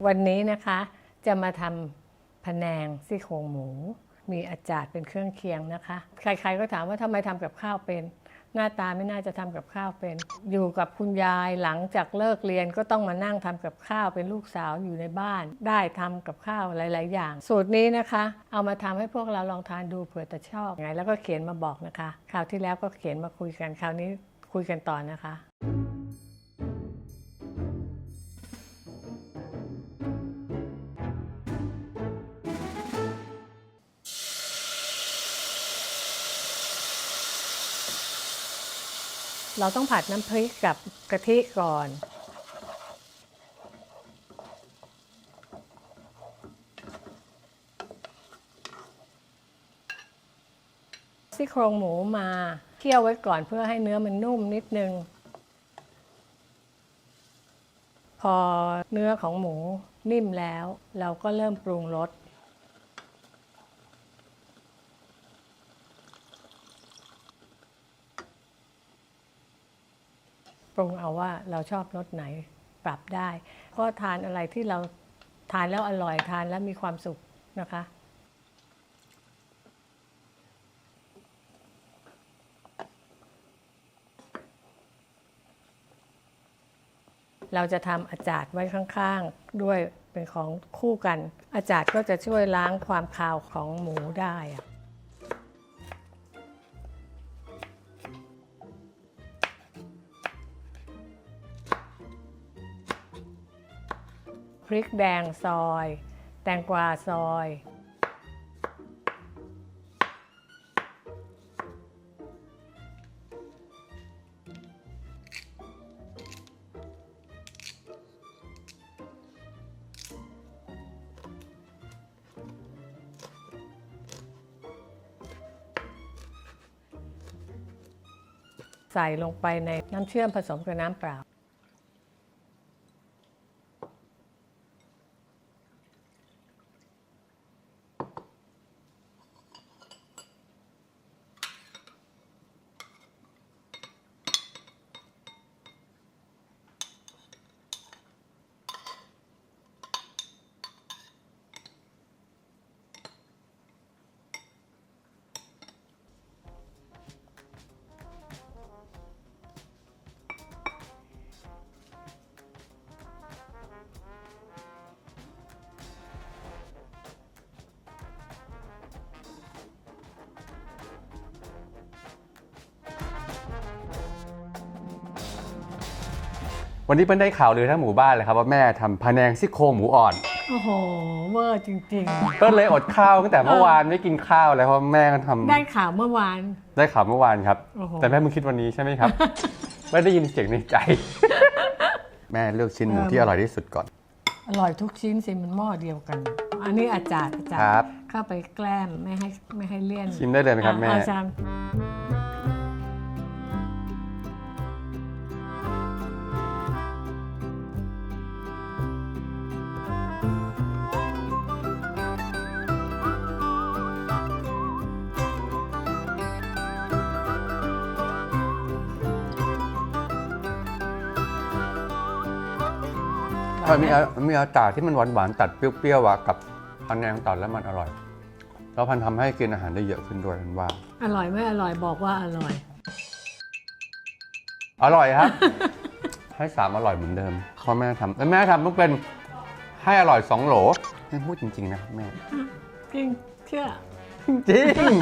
วันนี้นะคะจะมาทำพะแนงซี่โครงหมู มีอาจารย์เป็นเครื่องเคียงนะคะ ใครๆก็ถามว่าทำไมทำกับข้าวเป็น หน้าตาไม่น่าจะทำกับข้าวเป็น อยู่กับคุณยายหลังจากเลิกเรียนก็ต้องมานั่งทำกับข้าวเป็นลูกสาวอยู่ในบ้าน ได้ทำกับข้าวหลายๆอย่าง สูตรนี้นะคะ เอามาทำให้พวกเราลองทานดูเผื่อจะชอบไงแล้วก็เขียนมาบอกนะคะคราวที่แล้วก็เขียนมาคุยกันคราวนี้คุยกันต่อนะคะ เราต้องผัดน้ำพริกกับกะทิก่อนซี่โครงหมูมาเคี่ยวไว้ก่อนเพื่อให้เนื้อมันนุ่มนิดนึงพอเนื้อของหมูนิ่มแล้วเราก็เริ่มปรุงรสปรุงเอาว่าเราชอบรสไหนปรับได้ก็ทานอะไรที่เราทานแล้วอร่อยทานแล้วมีความสุขนะคะเราจะทำอาจารย์ไว้ข้างๆด้วยเป็นของคู่กันอาจารย์ก็จะช่วยล้างความคาวของหมูได้พริกแดงซอยแตงกวาซอยใส่ลงไปในน้ำเชื่อมผสมกับน้ำเปล่าวันนี้เปิ้ลได้ข่าวเลยทั้งหมู่บ้านเลยครับว่าแม่ทำพะแนงซี่โครงหมูอ่อนโอ้โหเวอร์จริงๆเปิ้ลเลยอดข้าวตั้งแต่เมื่อวานไม่กินข้าวเลยเพราะแม่ก็ทำได้ข่าวเมื่อวานได้ข่าวเมื่อวานครับแต่แม่มึงคิดวันนี้ใช่ไหมครับ ไม่ได้ยินเสียงในใจ แม่เลือกชิ้นหมูที่อร่อยที่สุดก่อนอร่อยทุกชิ้นสิมันหม้อเดียวกันอันนี้อาจารย์เข้าไปแกล้มไม่ให้เลี่ยนชิมได้เลยไหมครับแม่อาจารย์มีอากาศที่มันหวานๆตัดเปรี้ยวๆกับพะแนงตัดแล้วมันอร่อยแล้วพันทำให้กินอาหารได้เยอะขึ้นด้วยว่าอร่อยไม่อร่อยบอกว่าอร่อยอร่อยครับ ให้3อร่อยเหมือนเดิมพ่อแม่ทำแล้วแม่ทำต้องเป็นให้อร่อย2โหลนี่พูดจริงๆนะครับแม่จริงเชื่อจริง